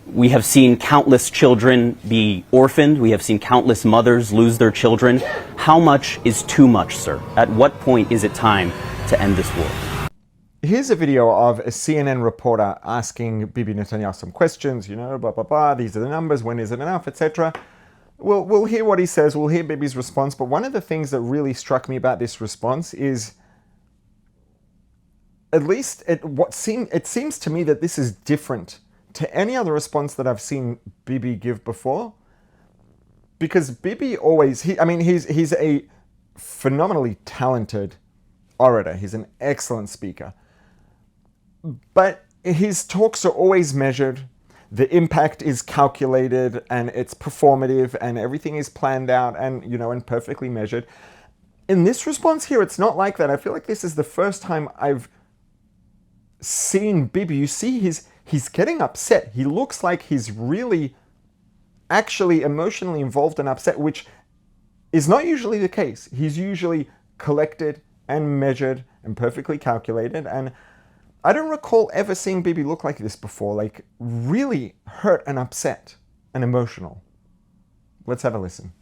We have seen countless children be orphaned. We have seen countless mothers lose their children. How much is too much, sir? At what point is it time to end this war? Here's a video of a CNN reporter asking Bibi Netanyahu some questions, blah, blah, blah, these are the numbers, when is it enough, etc. We'll hear what he says, we'll hear Bibi's response, but one of the things that really struck me about this response is, at least it seems to me that this is different to any other response that I've seen Bibi give before. Because Bibi always, he's a phenomenally talented orator, he's an excellent speaker. But his talks are always measured, the impact is calculated, and it's performative, and everything is planned out and, and perfectly measured. In this response here, it's not like that. I feel like this is the first time I've seen Bibi. You see he's getting upset. He looks like he's really actually emotionally involved and upset, which is not usually the case. He's usually collected and measured and perfectly calculated, and I don't recall ever seeing Bibi look like this before, like really hurt and upset and emotional. Let's have a listen.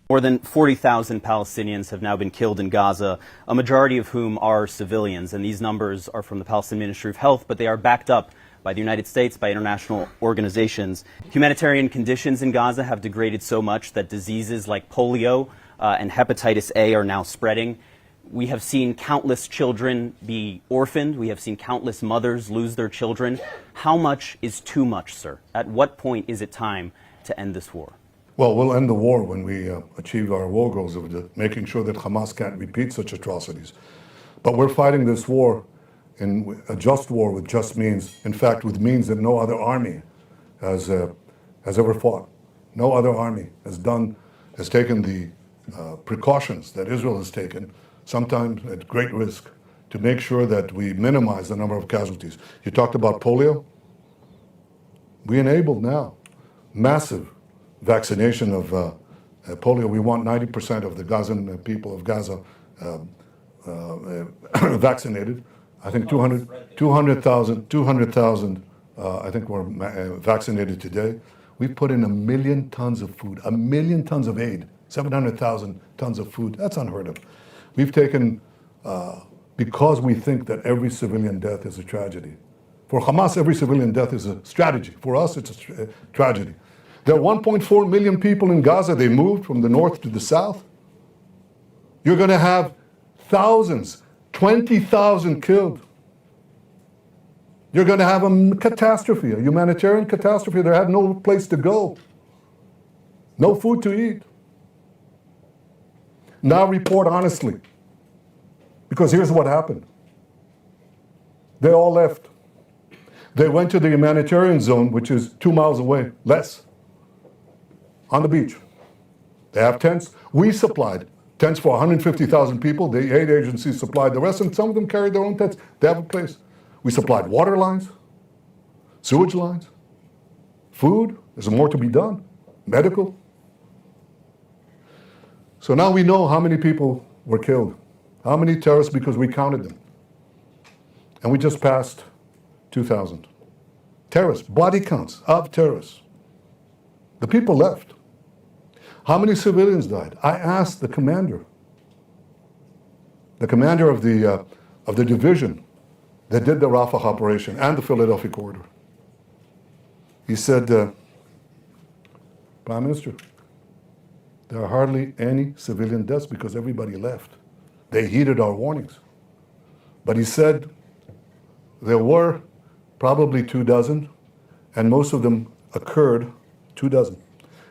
More than 40,000 Palestinians have now been killed in Gaza, a majority of whom are civilians. And these numbers are from the Palestinian Ministry of Health, but they are backed up by the United States, by international organizations. Humanitarian conditions in Gaza have degraded so much that diseases like polio and hepatitis A are now spreading. We have seen countless children be orphaned. We have seen countless mothers lose their children. How much is too much, sir? At what point is it time to end this war? Well, we'll end the war when we achieve our war goals of making sure that Hamas can't repeat such atrocities. But we're fighting this war in a just war with just means. In fact, with means that no other army has ever fought. No other army has taken the precautions that Israel has taken, sometimes at great risk, to make sure that we minimize the number of casualties. You talked about polio. We enabled now massive vaccination of polio. We want 90% of the Gazan people of Gaza vaccinated. I think 200,000 I think were vaccinated today. We put in 1 million tons of food, 1 million tons of aid, 700,000 tons of food. That's unheard of. We've taken, because we think that every civilian death is a tragedy. For Hamas, every civilian death is a strategy. For us, it's a tragedy. There are 1.4 million people in Gaza. They moved from the north to the south. You're going to have thousands, 20,000 killed. You're going to have a catastrophe, a humanitarian catastrophe. They have no place to go, no food to eat. Now report honestly, because here's what happened. They all left. They went to the humanitarian zone, which is 2 miles away, less, on the beach. They have tents. We supplied tents for 150,000 people. The aid agencies supplied the rest, and some of them carried their own tents. They have a place. We supplied water lines, sewage lines, food. There's more to be done, medical. So now we know how many people were killed, how many terrorists, because we counted them. And we just passed 2,000. Terrorists, body counts of terrorists. The people left. How many civilians died? I asked the commander of the division that did the Rafah operation and the Philadelphia corridor. He said, Prime Minister, there are hardly any civilian deaths because everybody left. They heeded our warnings. But he said there were probably 24, and most of them occurred, 24,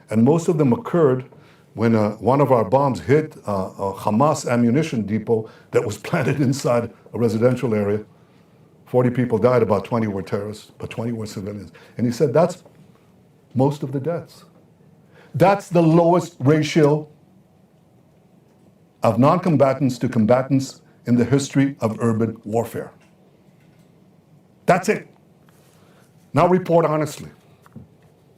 and most of them occurred when one of our bombs hit a Hamas ammunition depot that was planted inside a residential area. 40 people died, about 20 were terrorists, but 20 were civilians. And he said that's most of the deaths. That's the lowest ratio of non-combatants to combatants in the history of urban warfare. That's it. Now report honestly,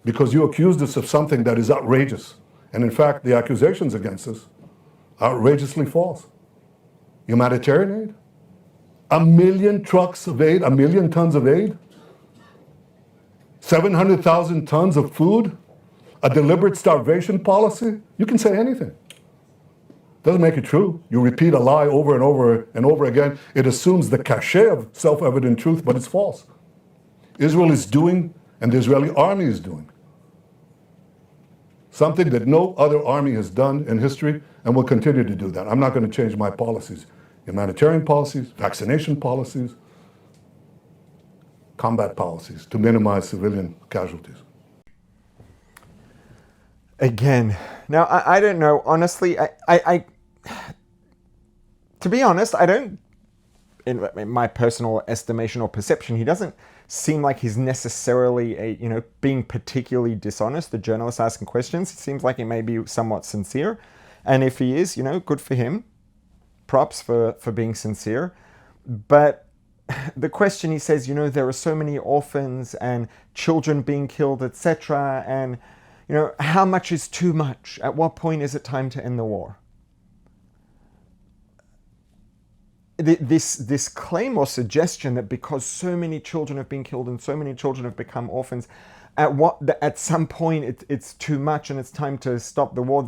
because you accused us of something that is outrageous. And in fact, the accusations against us are outrageously false. Humanitarian aid? 1 million trucks of aid, 1 million tons of aid? 700,000 tons of food, a deliberate starvation policy. You can say anything. Doesn't make it true. You repeat a lie over and over and over again. It assumes the cachet of self-evident truth, but it's false. Israel is doing, and the Israeli army is doing, something that no other army has done in history and will continue to do that. I'm not going to change my policies, humanitarian policies, vaccination policies, combat policies to minimize civilian casualties. Again, now I don't know, honestly, I to be honest, I don't, in my personal estimation or perception, he doesn't seem like he's necessarily being particularly dishonest. The journalist asking questions, it seems like he may be somewhat sincere. And if he is, good for him. Props for being sincere. But the question, he says, there are so many orphans and children being killed, etc. And, how much is too much? At what point is it time to end the war? This claim or suggestion that because so many children have been killed and so many children have become orphans, at some point it's too much and it's time to stop the war.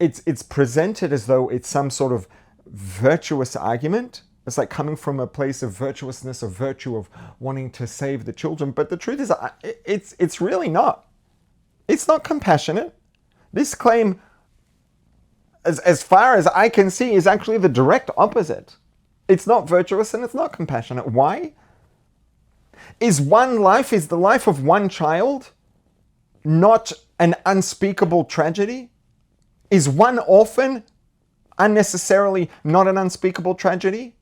It's presented as though it's some sort of virtuous argument. It's like coming from a place of virtuousness, of virtue, of wanting to save the children. But the truth is, it's really not. It's not compassionate. This claim, as far as I can see, is actually the direct opposite. It's not virtuous and it's not compassionate. Why? Is the life of one child not an unspeakable tragedy? Is one orphan unnecessarily not an unspeakable tragedy?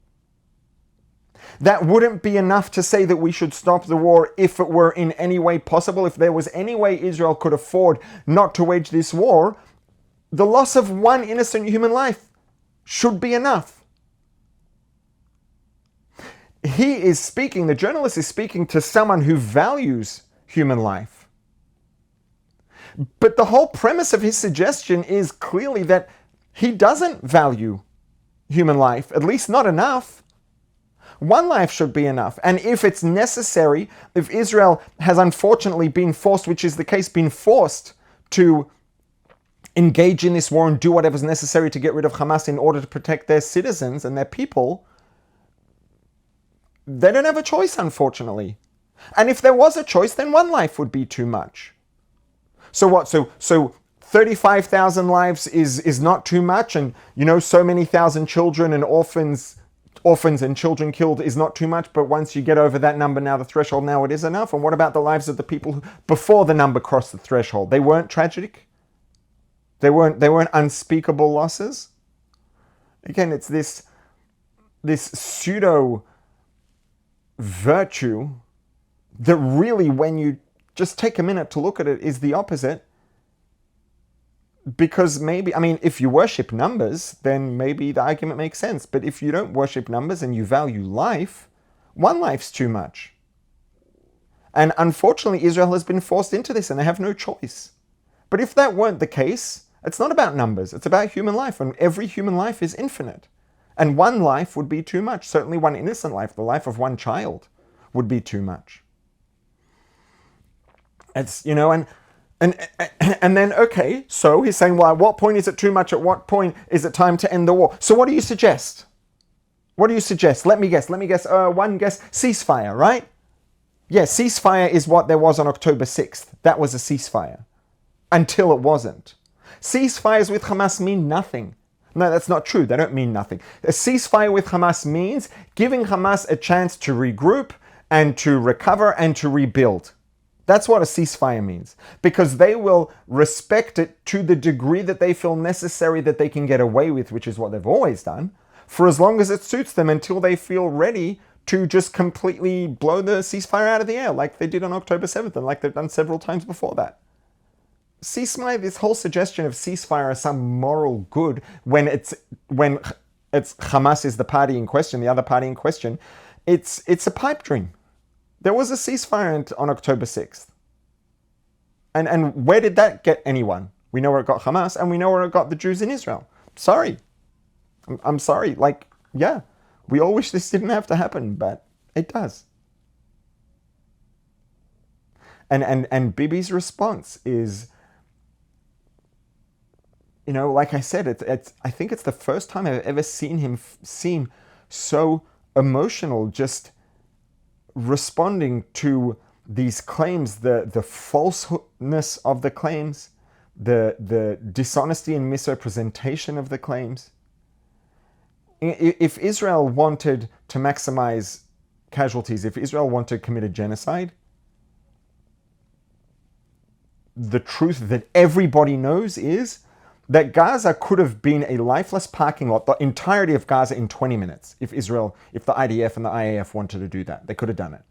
That wouldn't be enough to say that we should stop the war if it were in any way possible. If there was any way Israel could afford not to wage this war, the loss of one innocent human life should be enough. The journalist is speaking to someone who values human life. But the whole premise of his suggestion is clearly that he doesn't value human life, at least not enough. One life should be enough. And if it's necessary, if Israel has unfortunately been forced, which is the case, been forced to engage in this war and do whatever's necessary to get rid of Hamas in order to protect their citizens and their people, they don't have a choice, unfortunately. And if there was a choice, then one life would be too much. So what? So 35,000 lives is not too much, and so many thousand children and orphans and children killed is not too much, but once you get over that number, now the threshold, now it is enough. And what about the lives of the people who, before the number crossed the threshold? They weren't tragic? They weren't unspeakable losses? Again, it's this pseudo virtue that really, when you just take a minute to look at it, is the opposite. Because if you worship numbers, then maybe the argument makes sense. But if you don't worship numbers and you value life, one life's too much. And unfortunately, Israel has been forced into this and they have no choice. But if that weren't the case, it's not about numbers, it's about human life. And every human life is infinite. And one life would be too much. Certainly one innocent life, the life of one child, would be too much. It's, And then, okay, so he's saying, well, at what point is it too much? At what point is it time to end the war? So what do you suggest? What do you suggest? Let me guess. One guess, ceasefire, right? Yeah, ceasefire is what there was on October 6th. That was a ceasefire. Until it wasn't. Ceasefires with Hamas mean nothing. No, that's not true. They don't mean nothing. A ceasefire with Hamas means giving Hamas a chance to regroup and to recover and to rebuild. That's what a ceasefire means, because they will respect it to the degree that they feel necessary that they can get away with, which is what they've always done, for as long as it suits them, until they feel ready to just completely blow the ceasefire out of the air, like they did on October 7th and like they've done several times before that. Ceasefire, this whole suggestion of ceasefire as some moral good when it's Hamas is the party in question, the other party in question, it's a pipe dream. There was a ceasefire on October 6th. And where did that get anyone? We know where it got Hamas, and we know where it got the Jews in Israel. Sorry. I'm sorry. We all wish this didn't have to happen, but it does. And Bibi's response is, like I said, I think it's the first time I've ever seen him seem so emotional, just responding to these claims, the falseness of the claims, the dishonesty and misrepresentation of the claims. If Israel wanted to maximize casualties, if Israel wanted to commit a genocide, the truth that everybody knows is that Gaza could have been a lifeless parking lot, the entirety of Gaza, in 20 minutes. If the IDF and the IAF wanted to do that, they could have done it.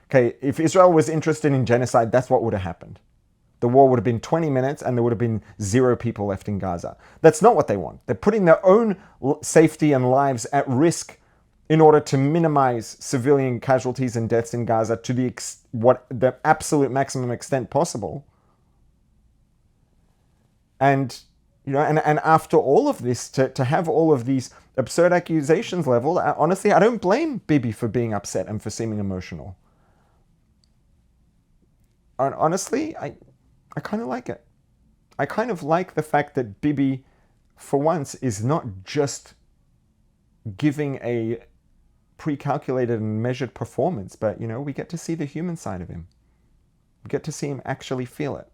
Okay, if Israel was interested in genocide, that's what would have happened. The war would have been 20 minutes and there would have been 0 people left in Gaza. That's not what they want. They're putting their own safety and lives at risk in order to minimize civilian casualties and deaths in Gaza to the absolute maximum extent possible. And after all of this, to have all of these absurd accusations leveled, honestly, I don't blame Bibi for being upset and for seeming emotional. And honestly, I kind of like it. I kind of like the fact that Bibi, for once, is not just giving a pre-calculated and measured performance, but, we get to see the human side of him. We get to see him actually feel it.